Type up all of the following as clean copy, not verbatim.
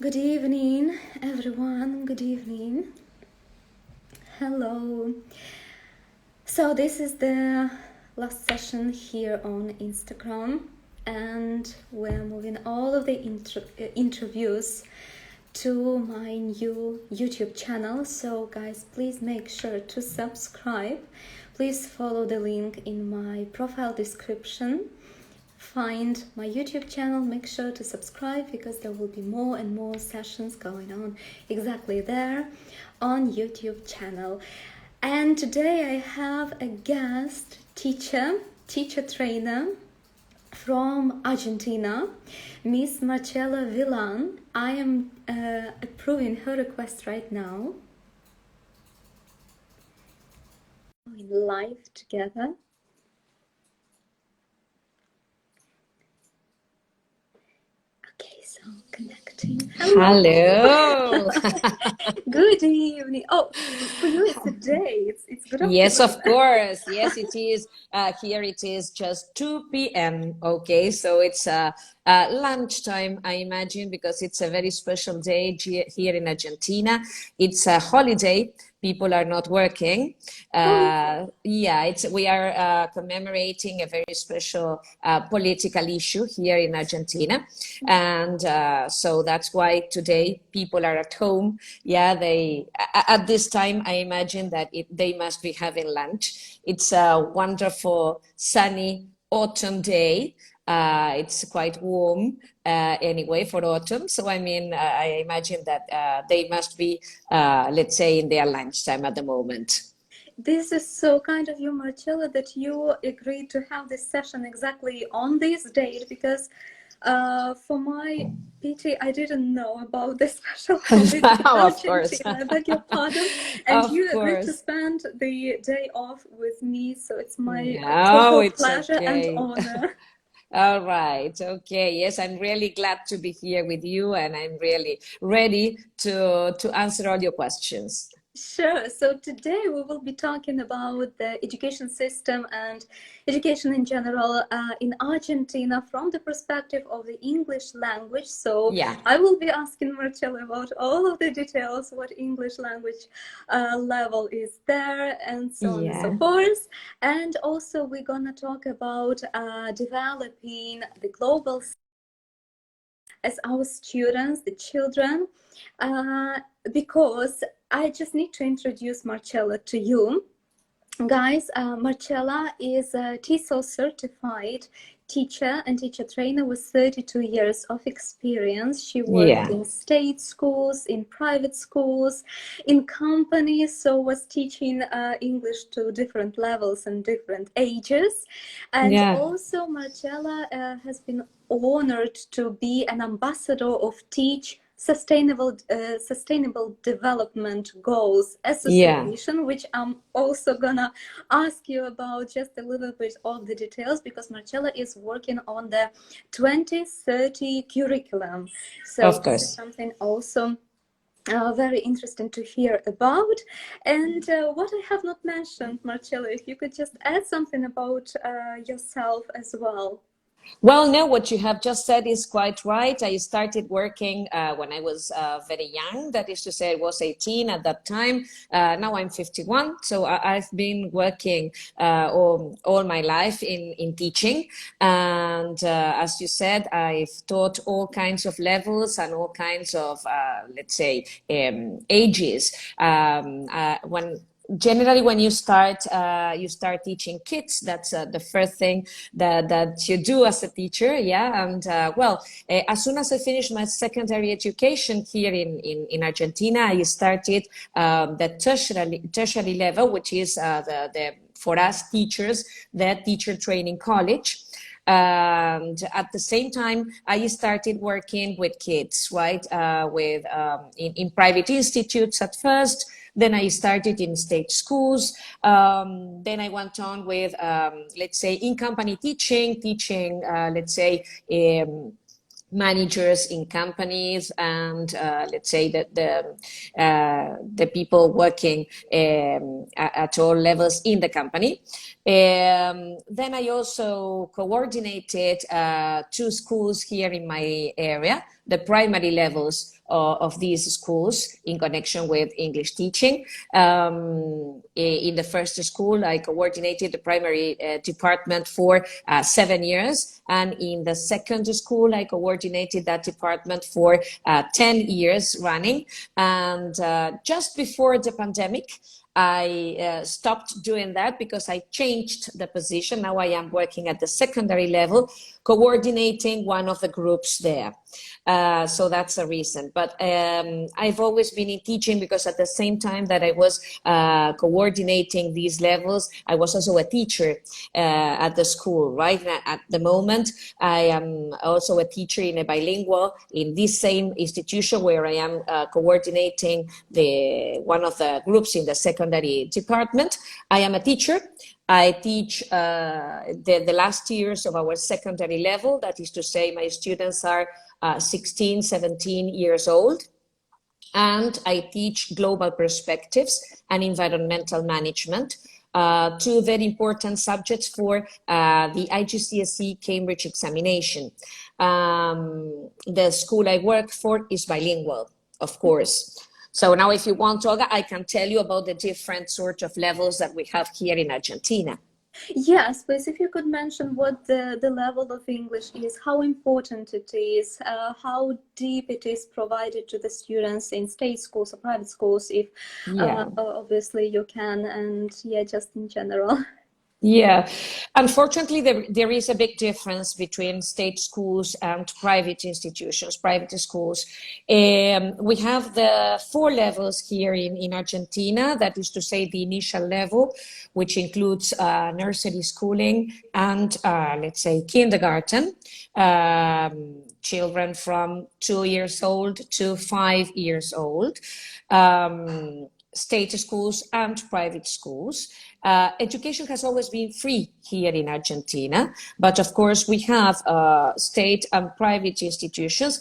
Good evening, everyone. Good evening. Hello. So this is the last session here on Instagram, and we're moving all of the interviews to my new YouTube channel. So guys, please make sure to subscribe. Please follow the link in my profile description. Find my YouTube channel, make sure to subscribe because there will be more and more sessions going on exactly there on YouTube channel. And today I have a guest teacher trainer from Argentina, Ms.Marcela Villan. I am approving her request right now. In live together. Okay, so connecting. Hello. Good evening. Oh, for you it's a day. It's good afternoon. Yes, of course. Yes, it is. Here it is just 2 p.m. Okay, so it's lunchtime, I imagine, because it's a very special day here in Argentina. It's a holiday. People are not working. Yeah, we are commemorating a very special political issue here in Argentina, and so that's why today people are at home. Yeah, at this time I imagine that they must be having lunch. It's a wonderful sunny autumn day. It's quite warm anyway for autumn. So, I mean, I imagine that they must be, let's say, in their lunchtime at the moment. This is so kind of you, Marcella, that you agreed to have this session exactly on this date, because for my PT, I didn't know about this special holiday in Of course. Argentina. I beg your pardon. And Of you agreed to course. spend the day off with me, so it's my No, total it's pleasure and okay. honor. All right. Okay. Yes, I'm really glad to be here with you, and I'm really ready to answer all your questions. Sure. So today we will be talking about the education system and education in general in Argentina from the perspective of the English language. So Yeah. I will be asking Marcella about all of the details, what English language level is there, and so on and so forth. And also we're gonna talk about developing the global as our students, the children, because I just need to introduce Marcella to you. Guys, Marcella is a TESOL certified teacher and teacher trainer with 32 years of experience. She worked in state schools, in private schools, in companies, so was teaching English to different levels and different ages. And also Marcella has been honored to be an ambassador of Teach Sustainable Development Goals Association, which I'm also gonna ask you about just a little bit of the details, because Marcella is working on the 2030 curriculum. So this is something also very interesting to hear about. And what I have not mentioned, Marcella, if you could just add something about yourself as well. Well, no, what you have just said is quite right. I started working when I was very young. That is to say, I was 18 at that time. Now I'm 51. So I've been working all my life in teaching. And as you said, I've taught all kinds of levels and all kinds of, let's say, ages. Generally, when you start teaching kids, that's the first thing that you do as a teacher. And as soon as I finished my secondary education here in Argentina, I started the tertiary level, which is the for us teachers, the teacher training college. And at the same time, I started working with kids, right? In private institutes at first. Then I started in state schools. Then I went on with, let's say, in-company teaching, let's say, managers in companies and let's say that the people working at all levels in the company. Then I also coordinated two schools here in my area, the primary levels of these schools in connection with English teaching. In the first school, I coordinated the primary department for 7 years. And in the second school, I coordinated that department for 10 years running. And just before the pandemic, I stopped doing that because I changed the position. Now I am working at the secondary level, coordinating one of the groups there. So that's a reason. But I've always been in teaching because at the same time that I was coordinating these levels, I was also a teacher at the school, right? At the moment, I am also a teacher in a bilingual in this same institution where I am coordinating one of the groups in the secondary department. I am a teacher. I teach the last years of our secondary level. That is to say, my students are 16, 17 years old. And I teach global perspectives and environmental management, two very important subjects for the IGCSE Cambridge examination. The school I work for is bilingual, of course. So now if you want, Olga, I can tell you about the different sort of levels that we have here in Argentina. Yes, please, if you could mention what the level of English is, how important it is, how deep it is provided to the students in state schools or private schools, if obviously you can, and yeah, just in general. Yeah, unfortunately, there is a big difference between state schools and private institutions, private schools. We have the 4 levels here in Argentina, that is to say the initial level, which includes nursery schooling and, let's say, kindergarten, children from 2 years old to 5 years old, state schools and private schools. Education has always been free here in Argentina, but of course we have state and private institutions.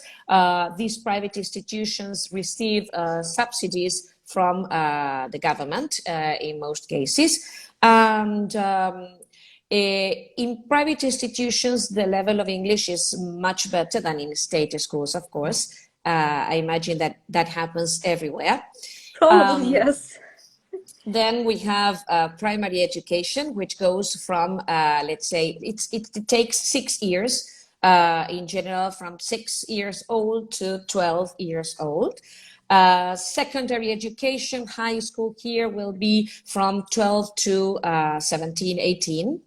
These private institutions receive subsidies from the government in most cases. And in private institutions, the level of English is much better than in state schools, of course. I imagine that happens everywhere. Probably, yes. Then we have primary education, which goes from, let's say, it takes 6 years in general, from 6 years old to 12 years old. Secondary education, high school here will be from 12 to 17, 18.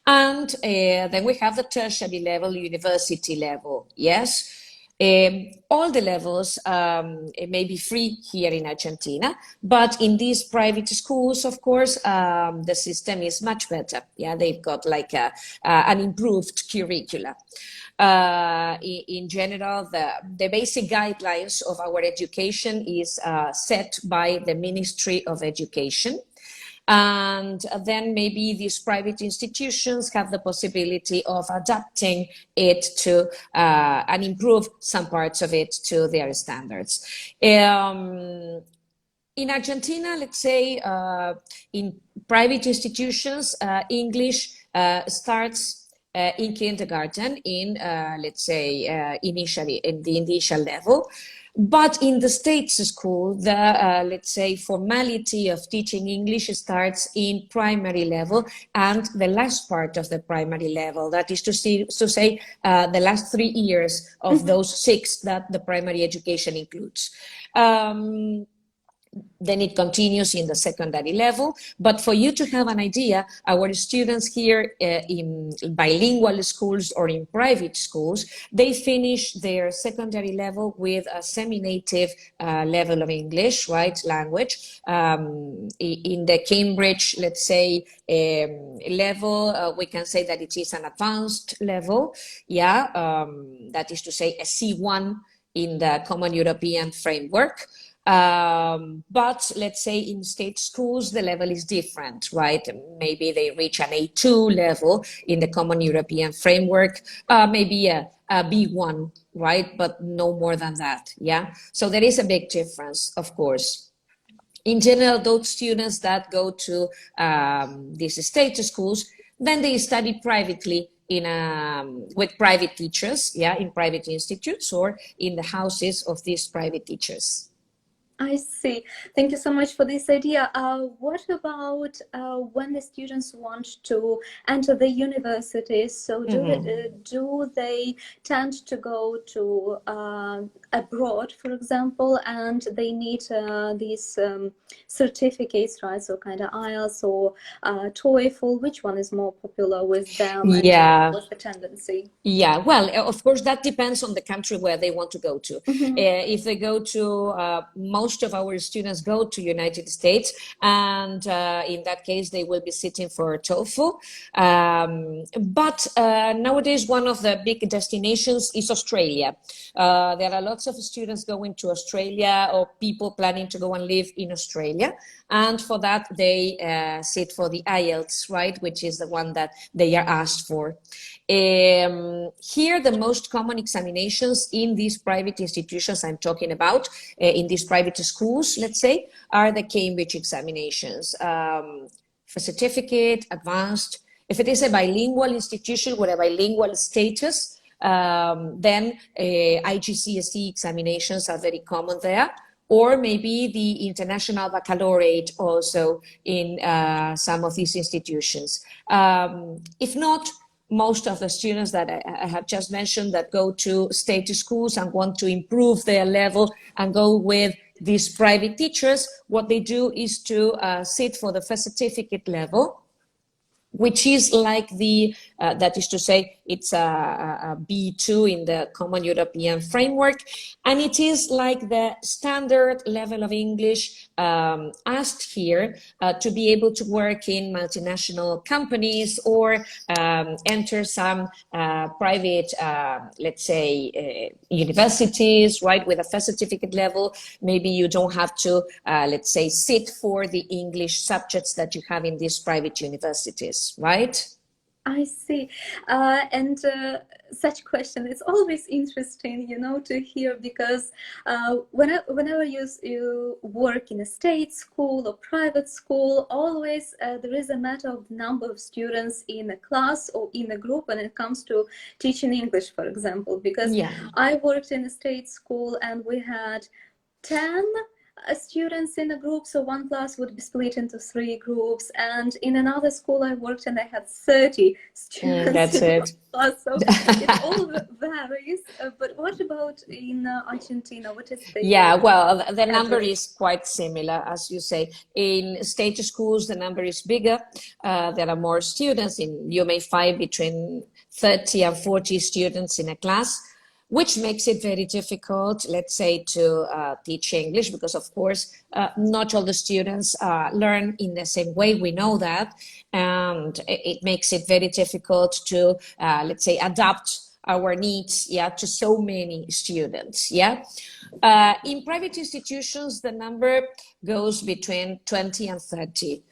And then we have the tertiary level, university level, yes. All the levels may be free here in Argentina, but in these private schools, of course, the system is much better. Yeah, they've got like an improved curricula. In general, the basic guidelines of our education is set by the Ministry of Education. And then maybe these private institutions have the possibility of adapting it to and improve some parts of it to their standards. In Argentina, let's say, in private institutions, English starts in kindergarten in, let's say, initially in the initial level. But in the state school, the, let's say, formality of teaching English starts in primary level and the last part of the primary level. That is to say the last 3 years of those 6 that the primary education includes. Then it continues in the secondary level. But for you to have an idea, our students here in bilingual schools or in private schools, they finish their secondary level with a semi-native level of English, right, language. In the Cambridge, let's say, level, we can say that it is an advanced level, yeah, that is to say a C1 in the Common European Framework. But let's say in state schools, the level is different, right? Maybe they reach an A2 level in the Common European Framework, maybe a B1, right? But no more than that, yeah? So there is a big difference, of course. in general, those students that go to these state schools, then they study privately in with private teachers, yeah, in private institutes or in the houses of these private teachers. I see. Thank you so much for this idea. What about when the students want to enter the universities? So do they tend to go to abroad, for example, and they need these certificates, right? So kind of IELTS or TOEFL. Which one is more popular with them, and Yeah. what's the tendency? Yeah, well, of course, that depends on the country where they want to go to. If they go to, most of our students go to United States, and in that case, they will be sitting for TOEFL. But nowadays, one of the big destinations is Australia. There are lots of students going to Australia or people planning to go and live in Australia. And for that, they sit for the IELTS, right, which is the one that they are asked for. Here, the most common examinations in these private institutions I'm talking about, in these private schools, let's say, are the Cambridge examinations. For certificate, advanced. If it is a bilingual institution with a bilingual status, then IGCSE examinations are very common there. Or maybe the International Baccalaureate also in some of these institutions. If not, most of the students that I have just mentioned that go to state schools and want to improve their level and go with these private teachers, what they do is to sit for the first certificate level, which is like the, that is to say, it's a B2 in the Common European Framework, and it is like the standard level of English asked here to be able to work in multinational companies or enter some private, let's say, universities, right, with a first certificate level. Maybe you don't have to, let's say, sit for the English subjects that you have in these private universities, right? I see. And such question, it's always interesting, to hear, because whenever you work in a state school or private school, always there is a matter of the number of students in a class or in a group when it comes to teaching English, for example, because I worked in a state school and we had 10 students in a group, so one class would be split into 3 groups, and in another school I worked and I had 30 students that's in it. one class, so it all varies. But what about in Argentina? What is the Well, the number average? is quite similar, as you say. In state schools, the number is bigger. There are more students. You may find between 30 and 40 students in a class, which makes it very difficult, let's say, to teach English, because of course, not all the students learn in the same way. We know that, and it makes it very difficult to, let's say, adapt our needs, to so many students, in private institutions, the number goes between 20 and 30,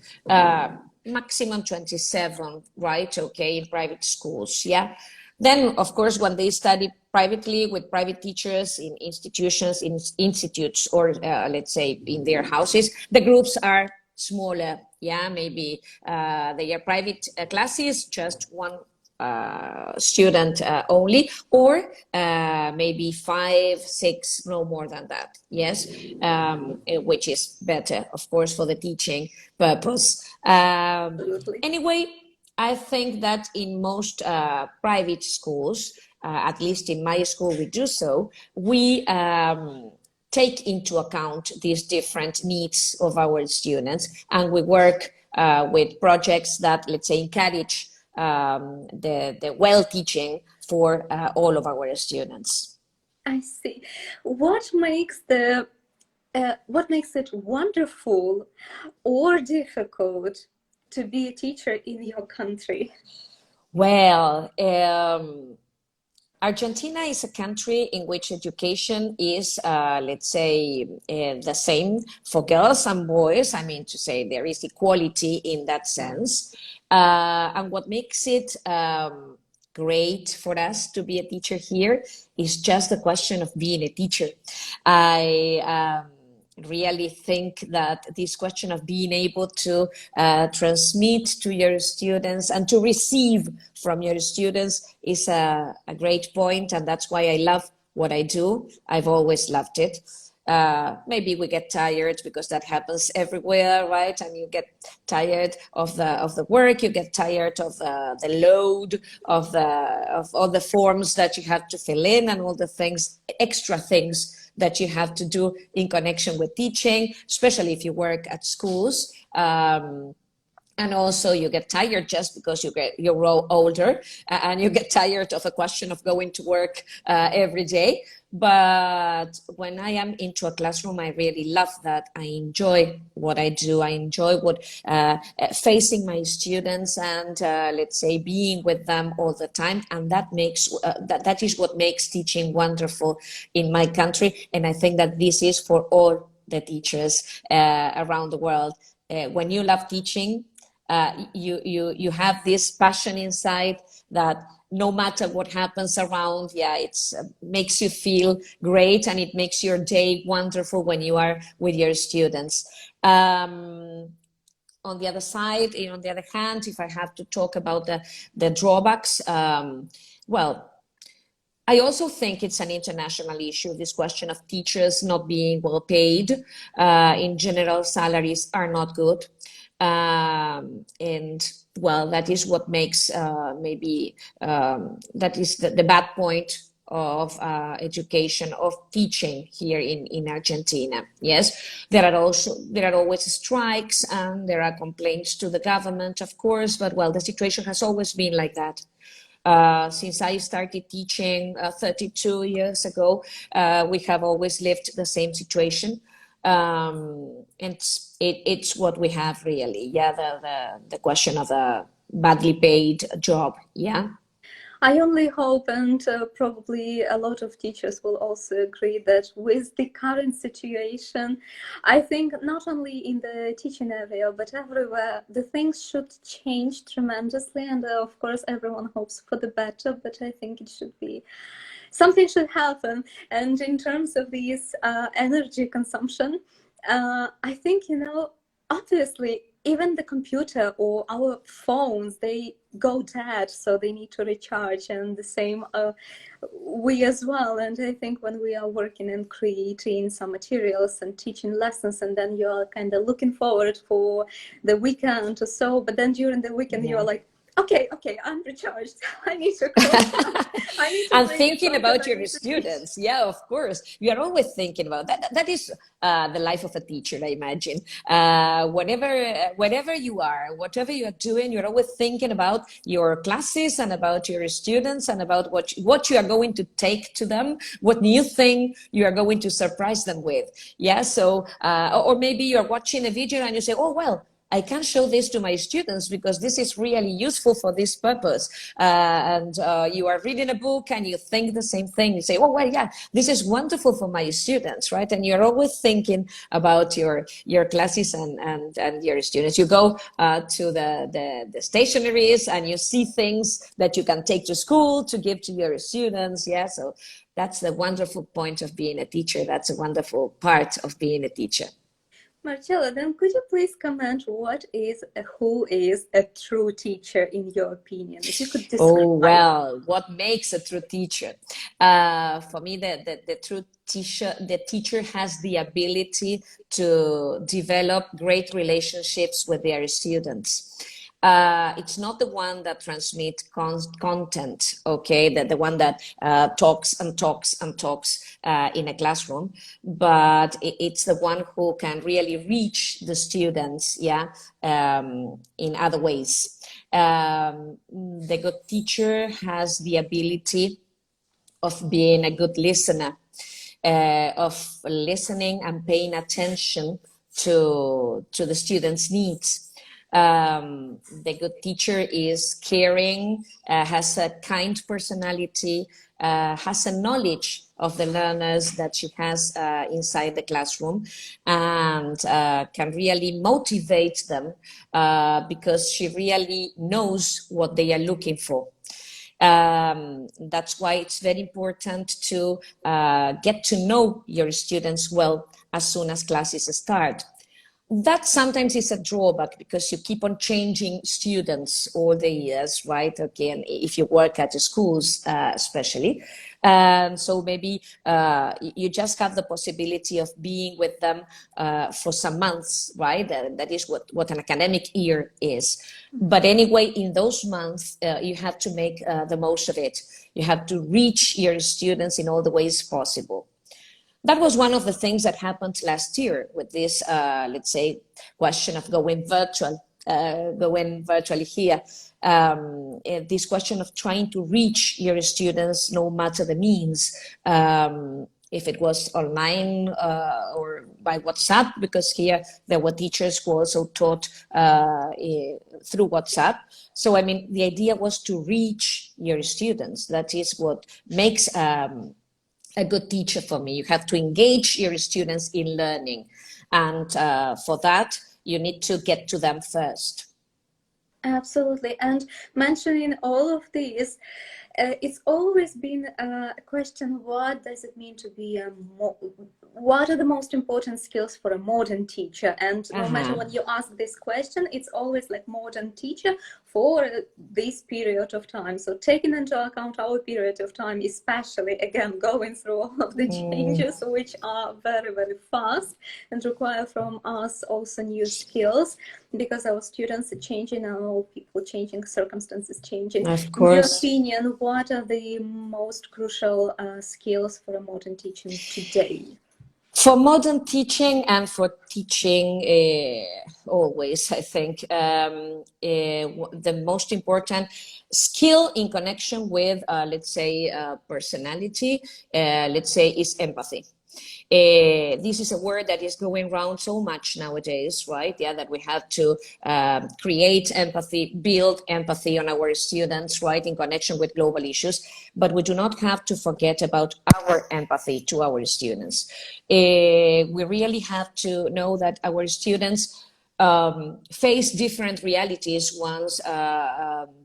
maximum 27, right? Okay, in private schools, Then, of course, when they study privately with private teachers in institutions, in institutes, or let's say in their houses, the groups are smaller. Maybe they are private classes, just one student only, or maybe 5, 6, no more than that. Yes, which is better, of course, for the teaching purpose. Anyway, I think that in most private schools, at least in my school, we do so. We take into account these different needs of our students, and we work with projects that, let's say, encourage the well teaching for all of our students. I see. What makes it wonderful or difficult to be a teacher in your country? Well, Argentina is a country in which education is, let's say, the same for girls and boys. I mean, to say there is equality in that sense. And what makes it great for us to be a teacher here is just the question of being a teacher. I really think that this question of being able to transmit to your students and to receive from your students is a great point, and that's why I love what I do. I've always loved it. Maybe we get tired because that happens everywhere, right? And you get tired of the work, you get tired of the load of all the forms that you have to fill in and all the things, extra things that you have to do in connection with teaching, especially if you work at schools. And also you get tired just because you grow older, and you get tired of a question of going to work every day. But when I am into a classroom, I really love that. I enjoy what I do. I enjoy facing my students and let's say being with them all the time. And that is what makes teaching wonderful in my country. And I think that this is for all the teachers around the world. When you love teaching, you have this passion inside that no matter what happens around, it's makes you feel great, and it makes your day wonderful when you are with your students. On the other side, on the other hand, if I have to talk about the drawbacks, well, I also think it's an international issue, this question of teachers not being well paid. In general, salaries are not good. And well, that is what makes maybe that is the bad point of education, of teaching here in Argentina. Yes, there are always strikes and there are complaints to the government, of course, but well, the situation has always been like that. Since I started teaching 32 years ago, we have always lived the same situation. And it's what we have really. The question of a badly paid job. Yeah. I only hope, and probably a lot of teachers will also agree, that with the current situation, I think not only in the teaching area, but everywhere, the things should change tremendously. And of course, everyone hopes for the better, but I think it should be, something should happen. And in terms of these energy consumption, I think, obviously, even the computer or our phones, they go dead, so they need to recharge, and the same we as well. And I think when we are working and creating some materials and teaching lessons, and then you're kind of looking forward for the weekend or so, but then during the weekend you're like, okay, I'm recharged. I need to go. I need to and thinking about your students. Yeah, of course. You are always thinking about that. That is the life of a teacher, I imagine. Whenever you are, whatever you are doing, you're always thinking about your classes and about your students and about what you are going to take to them, what new thing you are going to surprise them with. Yeah, so, or maybe you're watching a video and you say, oh, well, I can show this to my students because this is really useful for this purpose. And you are reading a book and you think the same thing. You say, oh, well, yeah, this is wonderful for my students, right? And you're always thinking about your classes and your students. You go to the stationaries and you see things that you can take to school to give to your students. Yeah, so that's the wonderful point of being a teacher. That's a wonderful part of being a teacher. Marcela, then could you please comment who is a true teacher in your opinion? If you could describe. Oh, well, what makes a true teacher? For me, the true teacher has the ability to develop great relationships with their students. It's not the one that transmits content, okay, the one that talks and talks and talks in a classroom, but it's the one who can really reach the students, in other ways. The good teacher has the ability of being a good listener, of listening and paying attention to the students' needs. The good teacher is caring, has a kind personality, has a knowledge of the learners that she has inside the classroom, and can really motivate them because she really knows what they are looking for. That's why it's very important to get to know your students well as soon as classes start. That sometimes is a drawback because you keep on changing students all the years, right? Okay, and if you work at the schools, especially. So maybe you just have the possibility of being with them for some months, right? That is what an academic year is. But anyway, in those months, you have to make the most of it. You have to reach your students in all the ways possible. That was one of the things that happened last year with this, let's say, question of going virtually here. This question of trying to reach your students, no matter the means, if it was online or by WhatsApp, because here there were teachers who also taught through WhatsApp. So, I mean, the idea was to reach your students. That is what makes a good teacher for me. You have to engage your students in learning. And for that, you need to get to them first. Absolutely. And mentioning all of these, it's always been a question, what does it mean to be what are the most important skills for a modern teacher? And no matter when you ask this question, it's always like modern teacher for this period of time. So taking into account our period of time, especially, again, going through all of the changes, which are very, very fast and require from us also new skills, because our students are changing, our people changing, circumstances changing. Of course. In your opinion, what are the most crucial skills for a modern teaching today? For modern teaching and for teaching always, I think the most important skill in connection with, let's say, personality, let's say, is empathy. This is a word that is going around so much nowadays, right? Yeah, that we have to create empathy, build empathy on our students, right, in connection with global issues. But we do not have to forget about our empathy to our students. We really have to know that our students face different realities once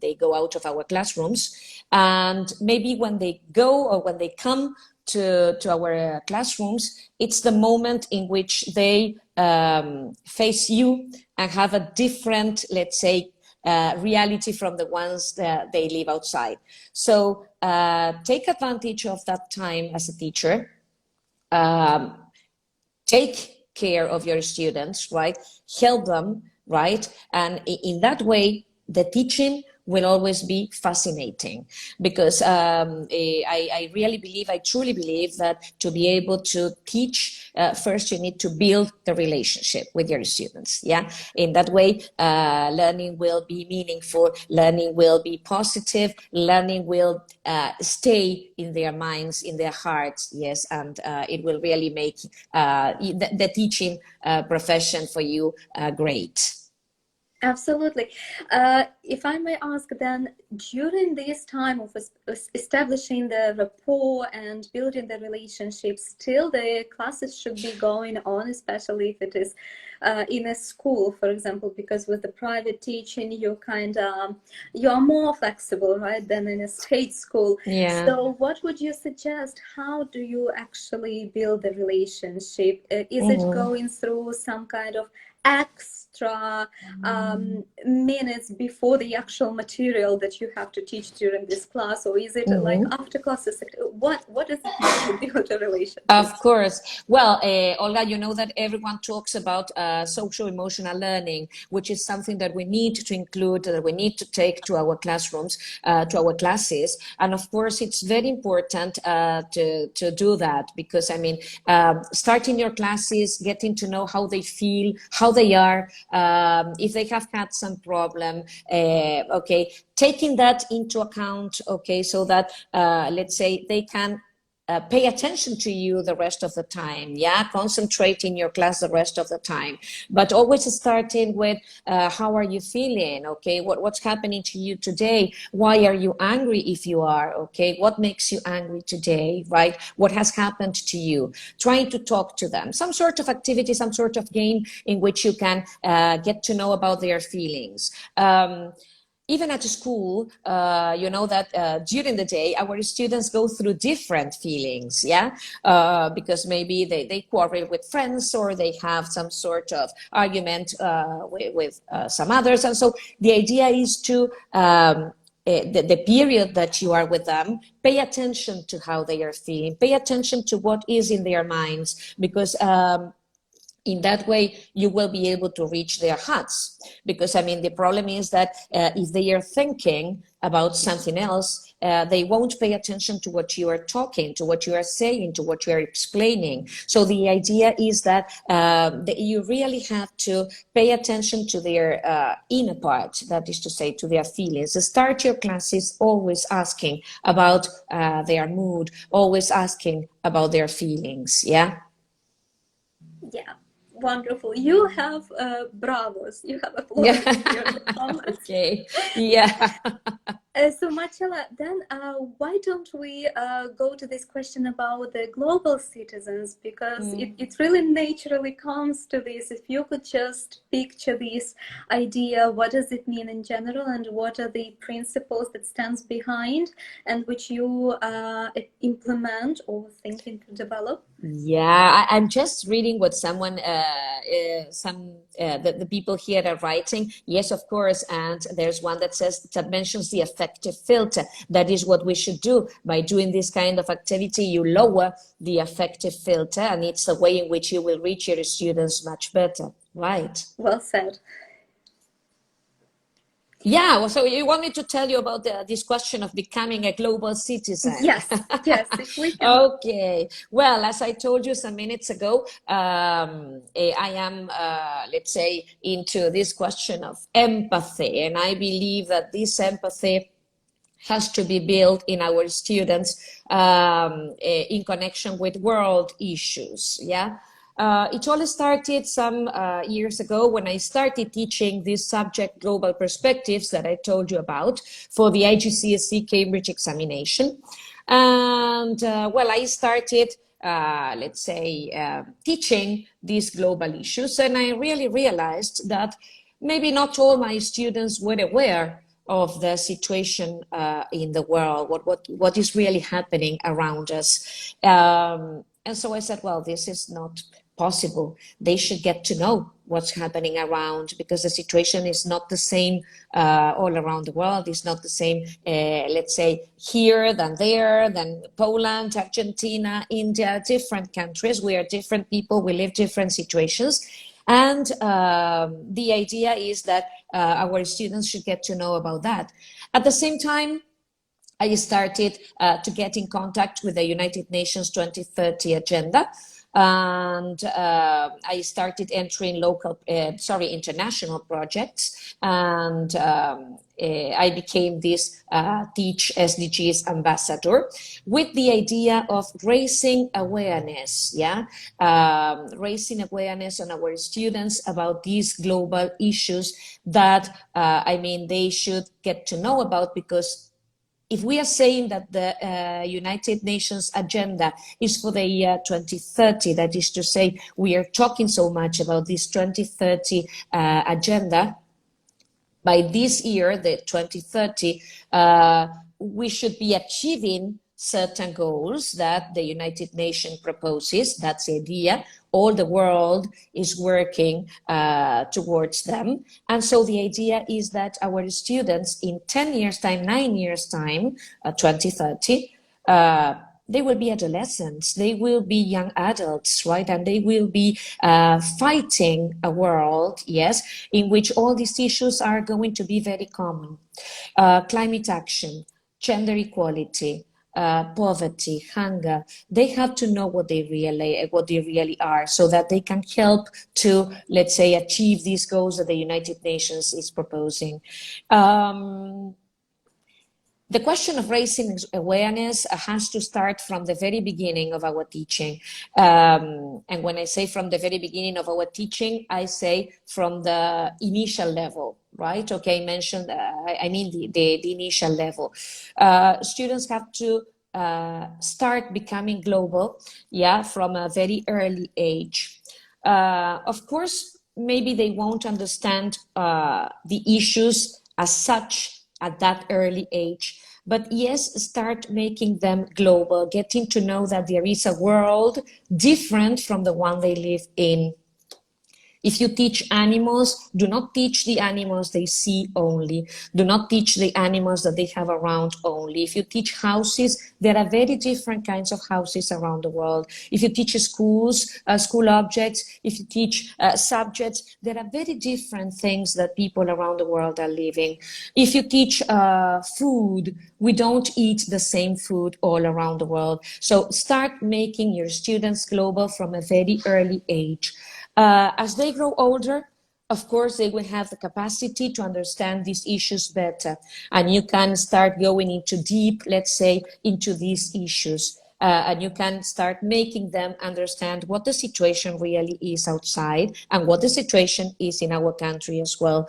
they go out of our classrooms. And maybe when they go or when they come to our classrooms, it's the moment in which they face you and have a different, let's say, reality from the ones that they live outside. So take advantage of that time as a teacher. Take care of your students, right? Help them, right? And in that way, the teaching will always be fascinating, because I really believe, I truly believe that to be able to teach, first you need to build the relationship with your students. Yeah, in that way, learning will be meaningful, learning will be positive, learning will stay in their minds, in their hearts. Yes, and it will really make the teaching profession for you great. Absolutely. If I may ask then, during this time of establishing the rapport and building the relationship, still the classes should be going on, especially if it is in a school, for example, because with the private teaching, you're more flexible, right, than in a state school. Yeah. So what would you suggest? How do you actually build the relationship? Is it going through some kind of extra minutes before the actual material that you have to teach during this class, or is it like after classes? What does it mean to build a relationship? Of course. Well, Olga, you know that everyone talks about social emotional learning, which is something that we need to include, that we need to take to our classrooms, to our classes. And of course, it's very important to do that, because, I mean, starting your classes, getting to know how they feel, how they are, if they have had some problem, okay, taking that into account, okay, so that, let's say, they can pay attention to you the rest of the time. Yeah, concentrate in your class the rest of the time, but always starting with how are you feeling? Okay, what's happening to you today? Why are you angry if you are? Okay, what makes you angry today? Right? What has happened to you? Trying to talk to them. Some sort of activity, some sort of game in which you can get to know about their feelings. even at school, you know that during the day, our students go through different feelings, yeah? Because maybe they quarrel with friends, or they have some sort of argument with some others. And so the idea is to, the period that you are with them, pay attention to how they are feeling, pay attention to what is in their minds, because in that way you will be able to reach their hearts. Because I mean, the problem is that if they are thinking about something else, they won't pay attention to what you are talking, to what you are saying, to what you are explaining. So the idea is that, that you really have to pay attention to their inner part, that is to say, to their feelings. Start your classes always asking about their mood, always asking about their feelings. Yeah. Yeah, wonderful. You have bravos. You have applause Yeah. here in the comments. Okay. Yeah. So Marcela, then why don't we go to this question about the global citizens? Because it really naturally comes to this. If you could just picture this idea, what does it mean in general, and what are the principles that stands behind and which you implement or thinking to develop? Yeah, I'm just reading what someone, the people here are writing. Yes, of course. And there's one that says, that mentions the affective filter. That is what we should do. By doing this kind of activity, you lower the affective filter, and it's the way in which you will reach your students much better. Right. Well said. Yeah, well, so you want me to tell you about this question of becoming a global citizen? Yes, yes, if we can. Okay. Well, as I told you some minutes ago, I am, let's say, into this question of empathy, and I believe that this empathy has to be built in our students in connection with world issues. Yeah. It all started some years ago when I started teaching this subject, global perspectives, that I told you about for the IGCSE Cambridge examination. And well, I started, let's say, teaching these global issues, and I really realized that maybe not all my students were aware of the situation in the world, what is really happening around us. And so I said, well, this is not possible. They should get to know what's happening around, because the situation is not the same all around the world. It's not the same, let's say, here than there, than Poland, Argentina, India, different countries. We are different people. We live different situations. And the idea is that our students should get to know about that. At the same time, I started to get in contact with the United Nations 2030 agenda. And I started entering international projects, and I became this TeachSDGs ambassador with the idea of raising awareness, raising awareness on our students about these global issues that, I mean, they should get to know about, because if we are saying that the United Nations agenda is for the year 2030, that is to say, we are talking so much about this 2030 agenda, by this year, the 2030, we should be achieving certain goals that the United Nations proposes. That's the idea. All the world is working towards them. And so the idea is that our students in 10 years' time, 9 years' time, 2030, they will be adolescents, they will be young adults, right? And they will be fighting a world, yes, in which all these issues are going to be very common. Climate action, gender equality, poverty, hunger. They have to know what they really are, so that they can help to, let's say, achieve these goals that the United Nations is proposing. The question of raising awareness has to start from the very beginning of our teaching. And when I say from the very beginning of our teaching, I say from the initial level, right? Okay, I mean the initial level. Students have to start becoming global, from a very early age. Of course, maybe they won't understand the issues as such at that early age. But yes, start making them global, getting to know that there is a world different from the one they live in. If you teach animals, do not teach the animals they see only. Do not teach the animals that they have around only. If you teach houses, there are very different kinds of houses around the world. If you teach schools, school objects, if you teach subjects, there are very different things that people around the world are living. If you teach food, we don't eat the same food all around the world. So start making your students global from a very early age. As they grow older, of course, they will have the capacity to understand these issues better. And you can start going into deep, let's say, into these issues. And you can start making them understand what the situation really is outside and what the situation is in our country as well.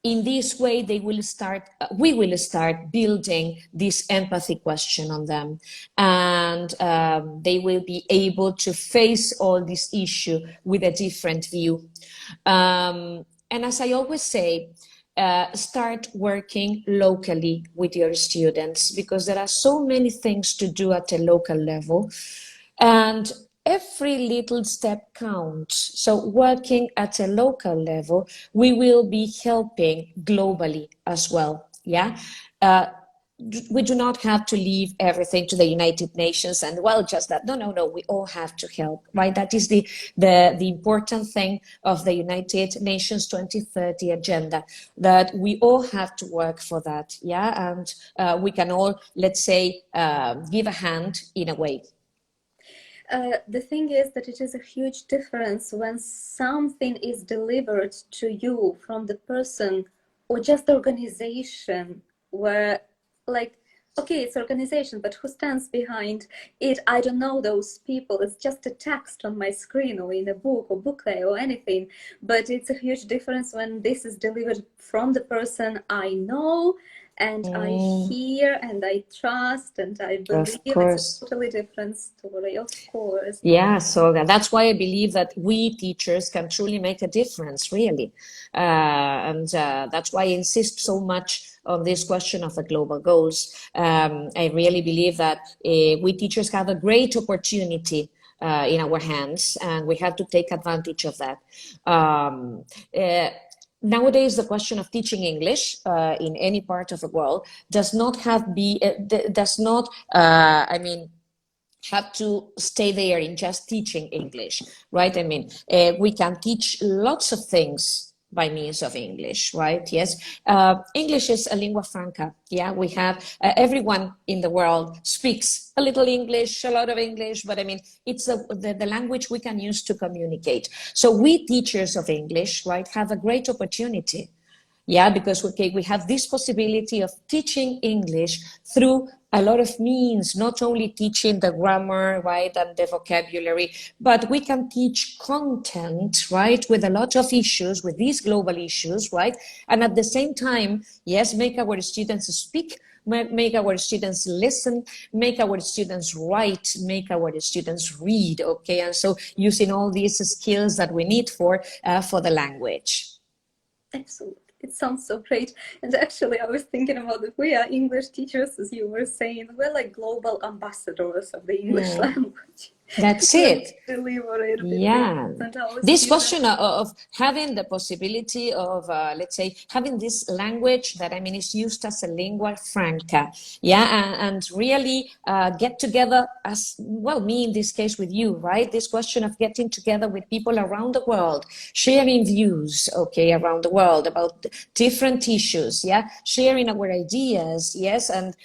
In this way, we will start building this empathy question on them, and they will be able to face all this issue with a different view. And as I always say, start working locally with your students, because there are so many things to do at a local level. And every little step counts. So working at a local level, we will be helping globally as well. Yeah. We do not have to leave everything to the United Nations and, well, just that. No. We all have to help, right? That is the important thing of the United Nations 2030 agenda, that we all have to work for that. Yeah. And we can all, let's say, give a hand in a way. The thing is that it is a huge difference when something is delivered to you from the person or just the organization, where, like, okay, it's organization, but who stands behind it? I don't know those people. It's just a text on my screen or in a book or booklet or anything. But it's a huge difference when this is delivered from the person I know and I hear and I trust and I believe. It's a totally different story, of course. Yeah, so that's why I believe that we teachers can truly make a difference, really. And that's why I insist so much on this question of the global goals. I really believe that we teachers have a great opportunity in our hands, and we have to take advantage of that. Nowadays, the question of teaching English in any part of the world does not have have to stay there in just teaching English, right? I mean, we can teach lots of things by means of English, right? Yes. English is a lingua franca. Yeah, we have everyone in the world speaks a little English, a lot of English, but I mean, it's the language we can use to communicate. So we teachers of English, right, have a great opportunity. Yeah, because we have this possibility of teaching English through a lot of means, not only teaching the grammar, right, and the vocabulary, but we can teach content, right, with a lot of issues, with these global issues, right, and at the same time, yes, make our students speak, make our students listen, make our students write, make our students read, okay, and so using all these skills that we need for the language. Absolutely. It sounds so great. And actually, I was thinking about if we are English teachers, as you were saying, we're like global ambassadors of the English language. That's it. Yeah. This question of having the possibility of, let's say, having this language that, I mean, is used as a lingua franca. Yeah. And really get together as, well, me in this case with you, right? This question of getting together with people around the world, sharing views, okay, around the world about different issues. Yeah. Sharing our ideas. Yes. And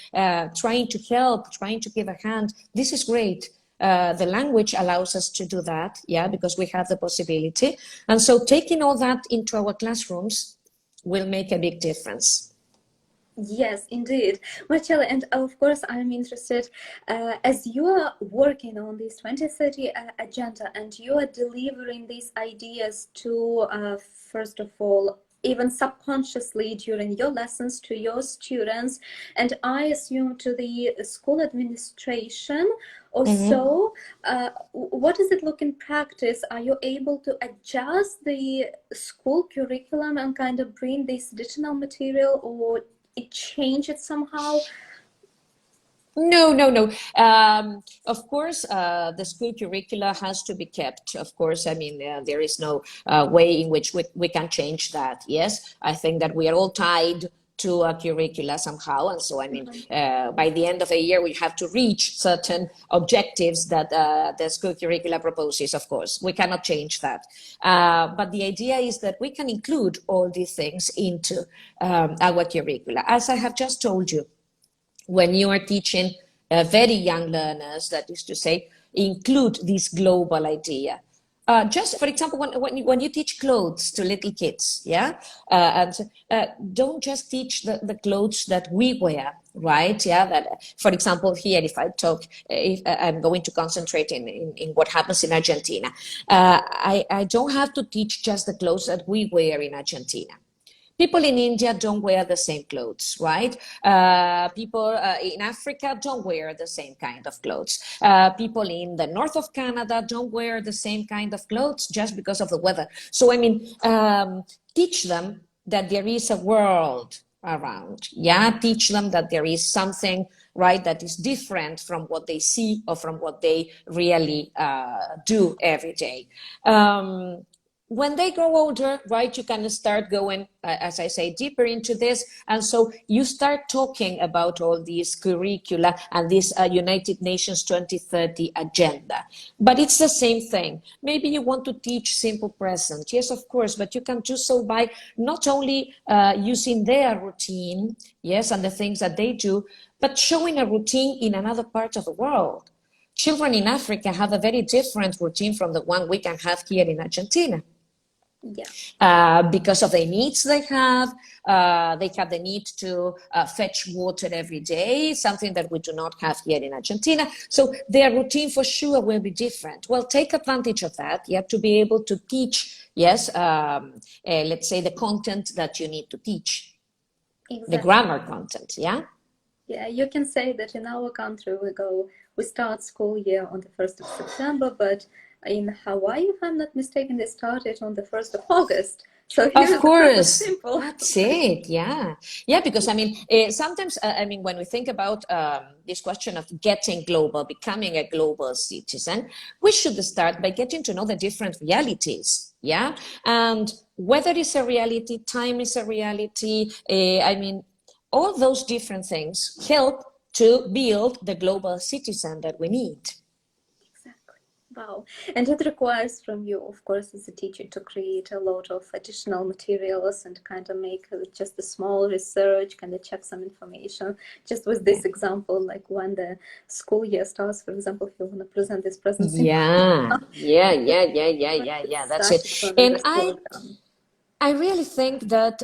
trying to help, trying to give a hand. This is great. The language allows us to do that, yeah, because we have the possibility. And so taking all that into our classrooms will make a big difference. Yes, indeed. Marcela, and of course, I'm interested, as you are working on this 2030 agenda and you are delivering these ideas to, first of all, even subconsciously during your lessons to your students, and I assume to the school administration also, what does it look in practice? Are you able to adjust the school curriculum and kind of bring this additional material, or it change it somehow? No, no, no. Of course, the school curricula has to be kept. Of course, I mean, there is no way in which we can change that. Yes, I think that we are all tied to a curricula somehow. And so, I mean, by the end of a year, we have to reach certain objectives that the school curricula proposes, of course. We cannot change that. But the idea is that we can include all these things into our curricula. As I have just told you, when you are teaching very young learners, that is to say, include this global idea. Just for example, when you teach clothes to little kids, yeah, and don't just teach the clothes that we wear, right? Yeah, that for example here, if I talk, if I'm going to concentrate in what happens in Argentina, I don't have to teach just the clothes that we wear in Argentina. People in India don't wear the same clothes, right? People in Africa don't wear the same kind of clothes. People in the north of Canada don't wear the same kind of clothes just because of the weather. So, I mean, teach them that there is a world around. Yeah, teach them that there is something, right, that is different from what they see or from what they really do every day. When they grow older, right, you can start going, as I say, deeper into this. And so you start talking about all these curricula and this United Nations 2030 agenda. But it's the same thing. Maybe you want to teach simple present. Yes, of course, but you can do so by not only using their routine, yes, and the things that they do, but showing a routine in another part of the world. Children in Africa have a very different routine from the one we can have here in Argentina. Yeah. Because of the needs they have the need to fetch water every day, something that we do not have here in Argentina. So their routine for sure will be different. Well, take advantage of that. You have to be able to teach, yes, let's say the content that you need to teach. Exactly. The grammar content, yeah? Yeah, you can say that in our country we start school year on the 1st of September, but in Hawaii, if I'm not mistaken, they started on the 1st of August. So Of course, simple. that's it. Yeah, yeah. Because I mean, sometimes I mean, when we think about this question of getting global, becoming a global citizen, we should start by getting to know the different realities. Yeah, and weather is a reality, time is a reality. I mean, all those different things help to build the global citizen that we need. Exactly. Wow. And it requires from you, of course, as a teacher, to create a lot of additional materials and kind of make just a small research, kind of check some information. Just with this example, like when the school year starts, for example, if you want to present this presentation. Yeah. That's it. And I really think that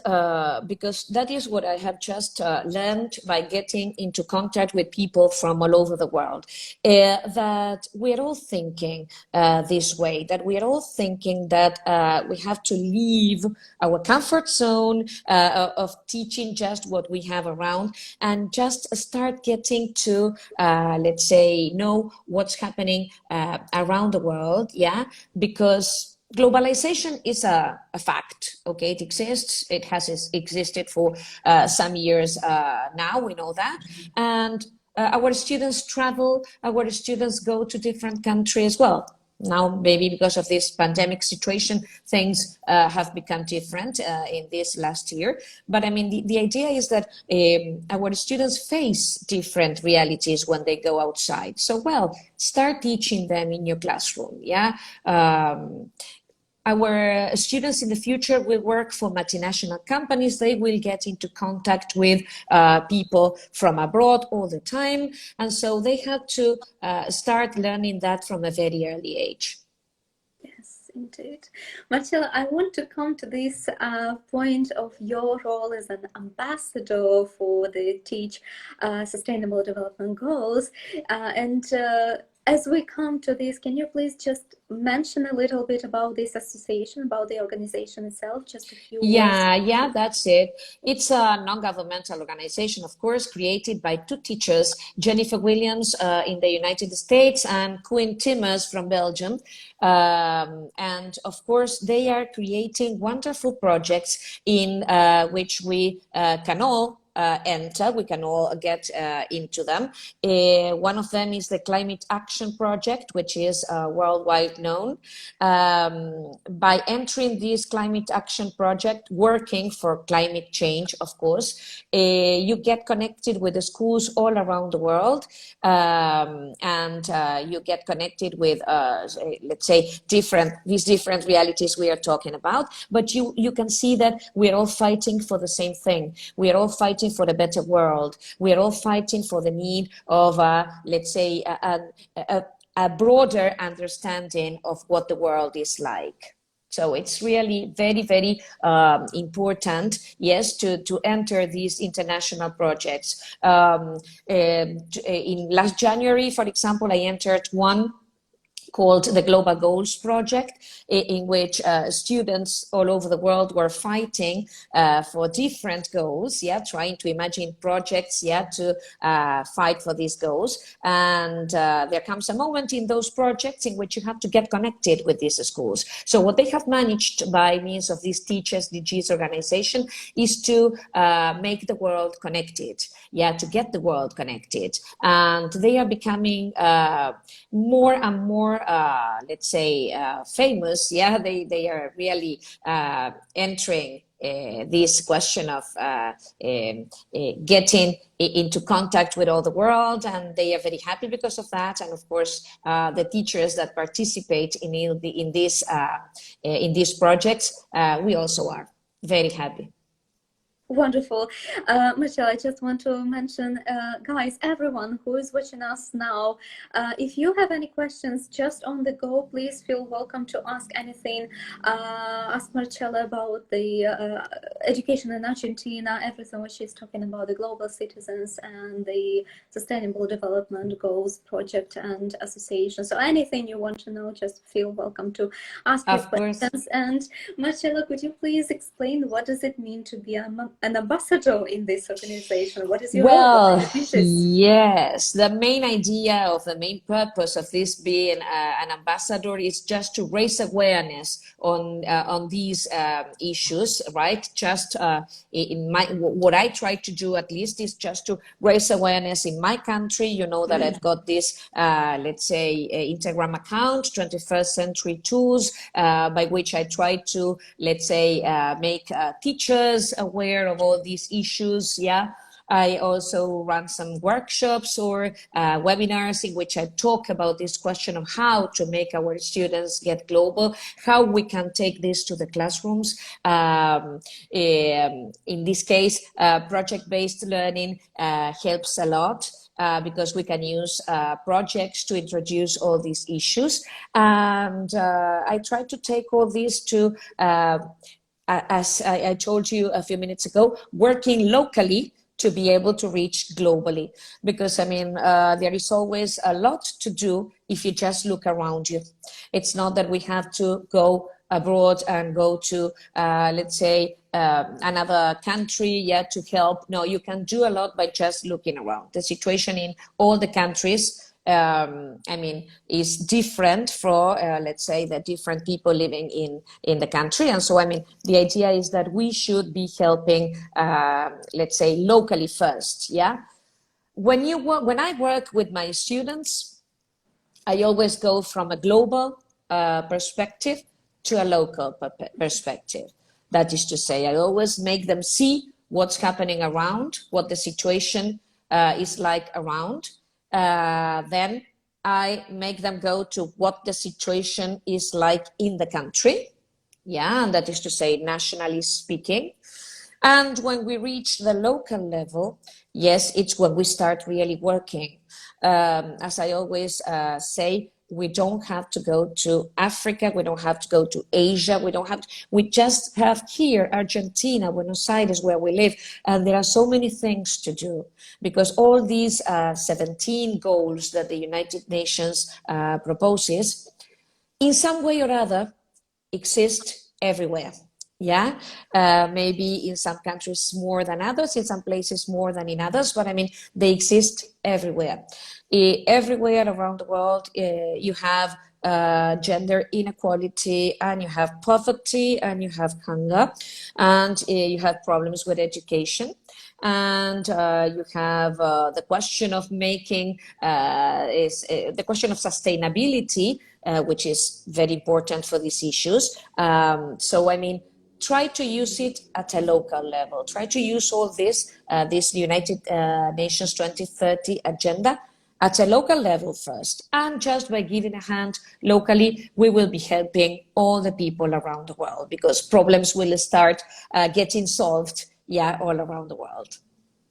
because that is what I have just learned by getting into contact with people from all over the world, that we're all thinking this way, that we're all thinking that we have to leave our comfort zone of teaching just what we have around and just start getting to, let's say, know what's happening around the world, yeah, because globalization is a fact, okay? It exists. It has existed for some years now, we know that. And our students travel, our students go to different countries. Well, now maybe because of this pandemic situation, things have become different in this last year. But I mean, the idea is that our students face different realities when they go outside. So, well, start teaching them in your classroom, yeah? Our students in the future will work for multinational companies. They will get into contact with people from abroad all the time. And so they have to start learning that from a very early age. Yes, indeed. Marcela, I want to come to this point of your role as an ambassador for the Teach Sustainable Development Goals. as we come to this, can you please just mention a little bit about this association, about the organization itself, just a few words? Yeah, that's it. It's a non-governmental organization, of course, created by two teachers, Jennifer Williams in the United States and Quinn Timmers from Belgium. And of course, they are creating wonderful projects in which we can all enter, we can all get into them. One of them is the Climate Action Project, which is worldwide known. By entering this Climate Action Project, working for climate change, of course, you get connected with the schools all around the world, and you get connected with, let's say, these different realities we are talking about. But you can see that we're all fighting for the same thing. We are all fighting for a better world. We are all fighting for the need of, let's say, a broader understanding of what the world is like. So it's really very, very important, yes, to enter these international projects. In last January, for example, I entered one called the Global Goals Project, in which students all over the world were fighting for different goals, yeah, trying to imagine projects, yeah, to fight for these goals. And there comes a moment in those projects in which you have to get connected with these schools. So what they have managed by means of this TeachSDGs organization is to make the world connected, yeah, to get the world connected. And they are becoming more and more, let's say, famous. Yeah, they are really entering this question of getting into contact with all the world, and they are very happy because of that. And of course, the teachers that participate in these projects, we also are very happy. Wonderful. Michelle, I just want to mention, guys, everyone who is watching us now, if you have any questions just on the go, please feel welcome to ask anything. Ask Marcella about the education in Argentina, everything what she's talking about, the global citizens and the Sustainable Development Goals Project and Association. So anything you want to know, just feel welcome to ask your questions. And Marcella, could you please explain what does it mean to be an ambassador in this organization? What is your role? What are your wishes? Yes, the main idea of the main purpose of this being an ambassador is just to raise awareness on these issues, right? Just in what I try to do at least is just to raise awareness in my country. You know that I've got this, let's say, Instagram account, 21st Century Tools, by which I try to, let's say, make teachers aware of all these issues. Yeah. I also run some workshops or webinars in which I talk about this question of how to make our students get global, how we can take this to the classrooms. In this case, project-based learning helps a lot. Because we can use projects to introduce all these issues. And I try to take all this to, as I told you a few minutes ago, working locally to be able to reach globally. Because, I mean, there is always a lot to do if you just look around you. It's not that we have to go abroad and go to, let's say, another country, yeah, to help. No, you can do a lot by just looking around. The situation in all the countries, I mean, is different for, let's say, the different people living in the country. And so, I mean, the idea is that we should be helping, let's say, locally first, yeah? When I work with my students, I always go from a global perspective to a local perspective. That is to say, I always make them see what's happening around, what the situation is like around. Then I make them go to what the situation is like in the country. Yeah, and that is to say, nationally speaking. And when we reach the local level, yes, it's when we start really working. As I always say, We don't have to go to Africa. We don't have to go to Asia. We just have here, Argentina, Buenos Aires, where we live. And there are so many things to do because all these 17 goals that the United Nations proposes, in some way or other, exist everywhere. Yeah, maybe in some countries more than others, in some places more than in others, but I mean, they exist everywhere. Everywhere around the world, you have gender inequality, and you have poverty, and you have hunger, and you have problems with education. And you have the question of making the question of sustainability, which is very important for these issues. So, I mean, try to use it at a local level. Try to use all this United Nations 2030 agenda at a local level first. And just by giving a hand locally, we will be helping all the people around the world because problems will start getting solved, yeah, all around the world.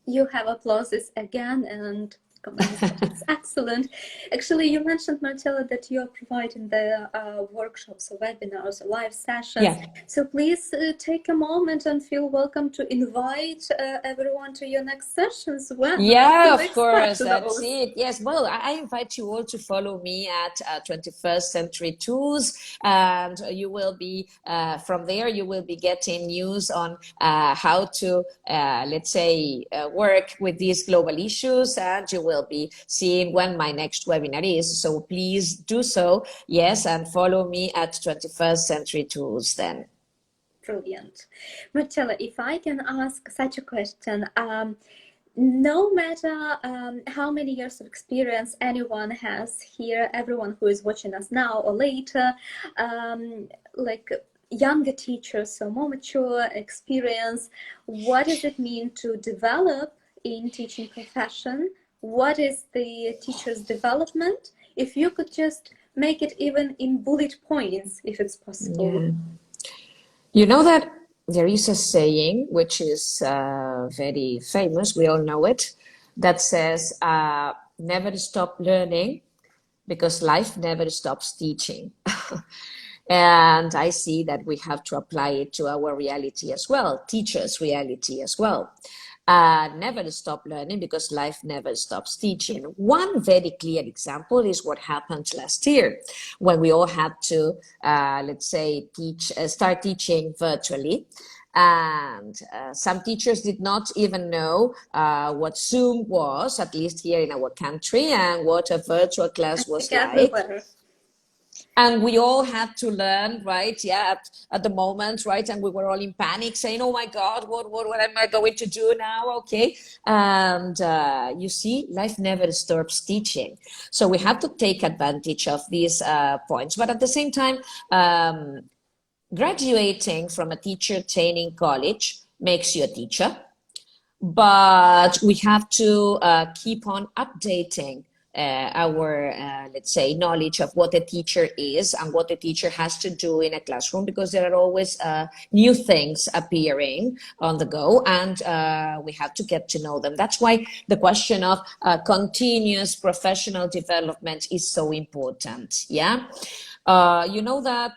You have applauses again, and comments that it's excellent. Actually, you mentioned, Marcela, that you are providing the workshops or webinars or live sessions. Yeah. So please take a moment and feel welcome to invite everyone to your next sessions. When? Yeah, of course, that's it. Yes, well, I invite you all to follow me at 21st Century Tools, and you will be, from there, you will be getting news on how to, let's say, work with these global issues, and you will be seeing when my next webinar is. So please do so, yes, and follow me at 21st Century Tools then. Brilliant. Marcela, if I can ask such a question, no matter how many years of experience anyone has here, everyone who is watching us now or later, like younger teachers, so more mature experience, what does it mean to develop in teaching profession? What is the teacher's development? If you could just make it even in bullet points, if it's possible. Yeah. You know that there is a saying, which is very famous, we all know it, that says, never stop learning because life never stops teaching. And I see that we have to apply it to our reality as well, teachers' reality as well. Never stop learning because life never stops teaching. One very clear example is what happened last year when we all had to, let's say, start teaching virtually. And some teachers did not even know what Zoom was, at least here in our country, and what a virtual class was like. Everywhere. And we all had to learn, right? Yeah, at the moment, right? And we were all in panic saying, oh my God, what am I going to do now? Okay. And you see, life never stops teaching. So we have to take advantage of these points. But at the same time, graduating from a teacher training college makes you a teacher. But we have to keep on updating our, let's say, knowledge of what a teacher is and what a teacher has to do in a classroom, because there are always new things appearing on the go, and we have to get to know them. That's why the question of continuous professional development is so important. Yeah, you know that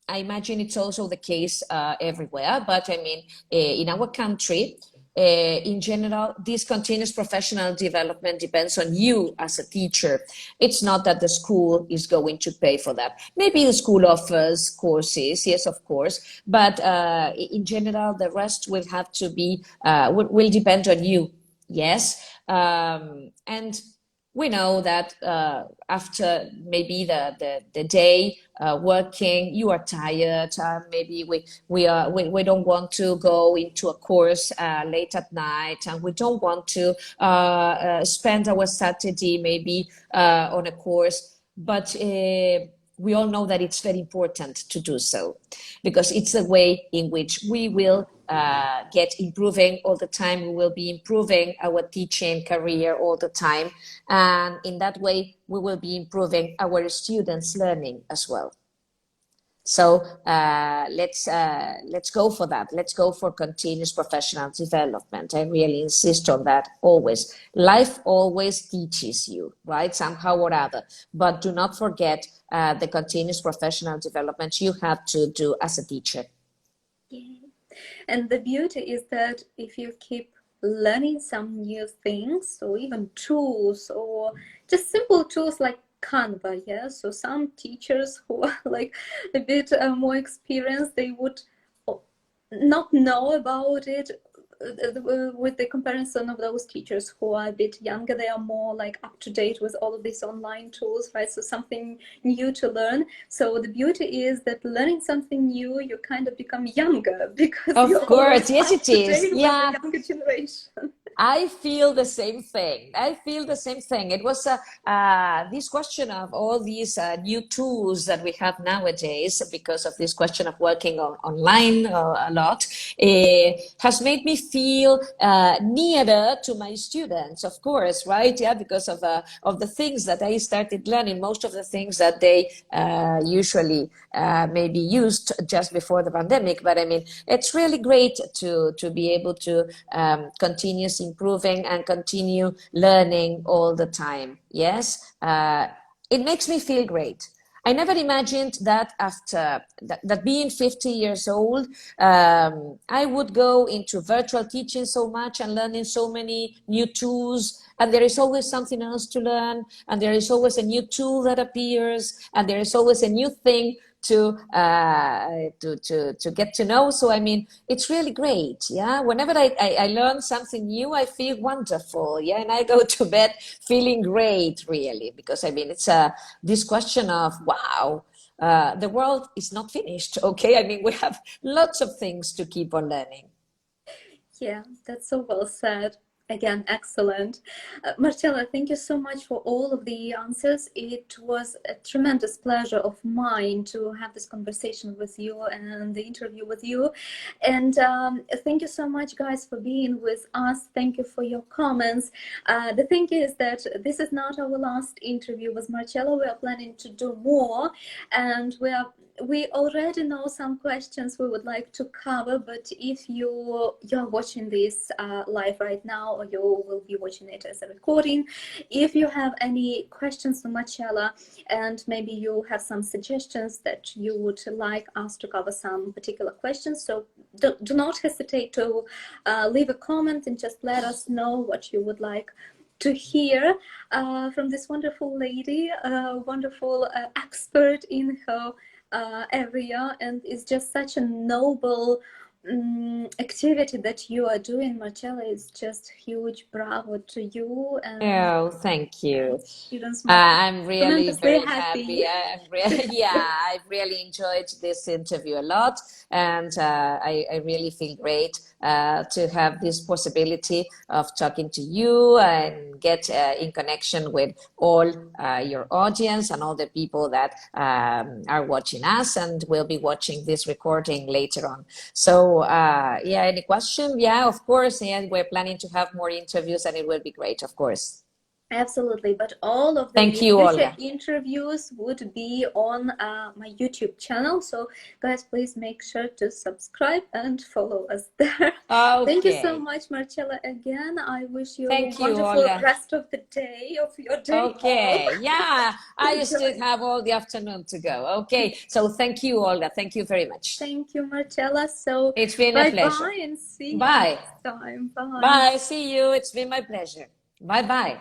I imagine it's also the case everywhere, but I mean, in our country, in general, this continuous professional development depends on you as a teacher. It's not that the school is going to pay for that. Maybe the school offers courses, yes, of course, but in general, the rest will have to be, will depend on you, yes. And we know that after maybe the day working, you are tired. Maybe we don't want to go into a course late at night, and we don't want to spend our Saturday maybe on a course. But we all know that it's very important to do so, because it's a way in which we will get improving all the time. We will be improving our teaching career all the time. And in that way, we will be improving our students' learning as well. So let's go for that. Let's go for continuous professional development. I really insist on that always. Life always teaches you, right? Somehow or other. But do not forget the continuous professional development you have to do as a teacher. Yeah. And the beauty is that if you keep learning some new things, or even tools, or just simple tools like Canva, yeah. So some teachers who are like a bit more experienced, they would not know about it with the comparison of those teachers who are a bit younger. They are more like up to date with all of these online tools, right? So something new to learn. So the beauty is that learning something new, you kind of become younger because you're course, always yes, up it to is. date with Yeah. the younger generation. I feel the same thing. I feel the same thing. It was this question of all these new tools that we have nowadays, because of this question of working online a lot, has made me feel nearer to my students, of course, right? Yeah, because of the things that I started learning, most of the things that they usually maybe used just before the pandemic. But I mean, it's really great to be able to continue improving and continue learning all the time. Yes, it makes me feel great. I never imagined that after that being 50 years old, I would go into virtual teaching so much and learning so many new tools. And there is always something else to learn, and there is always a new tool that appears, and there is always a new thing to get to know. So I mean, it's really great. Yeah, whenever I learn something new, I feel wonderful. Yeah, and I go to bed feeling great, really, because I mean, it's this question of wow, the world is not finished. Okay, I mean, we have lots of things to keep on learning. Yeah, that's so well said. Again, excellent. Marcela, thank you so much for all of the answers. It was a tremendous pleasure of mine to have this conversation with you and the interview with you. And thank you so much, guys, for being with us. Thank you for your comments. The thing is that this is not our last interview with Marcela. We are planning to do more, and we already know some questions we would like to cover, but if you're watching this live right now, or you will be watching it as a recording, if you have any questions for Marcela, and maybe you have some suggestions that you would like us to cover some particular questions, so do not hesitate to leave a comment and just let us know what you would like to hear from this wonderful lady, wonderful expert in her area, and it's just such a noble activity that you are doing, Marcela. Is just huge bravo to you. And Oh, thank you. students must be I'm really tremendously very happy. happy. Yeah, I've really enjoyed this interview a lot, and I really feel great to have this possibility of talking to you and get in connection with all your audience and all the people that are watching us and will be watching this recording later on. So, yeah, any question? Yeah, of course. And we're planning to have more interviews, and it will be great, of course. Absolutely, but all of Thank the you, future Olga. interviews would be on my YouTube channel. So, guys, please make sure to subscribe and follow us there. Thank you so Okay. much, Marcela. Again, I wish you a Thank you, wonderful Olga. rest of the day, of your day off. Okay. Yeah, I still Enjoy. have all the afternoon to go. Okay. So thank you, Olga. Thank you very much. Thank you, Marcela. So, It's been a bye pleasure. bye and see you Bye. next time. Bye. Bye. See you. It's been my pleasure. Bye bye.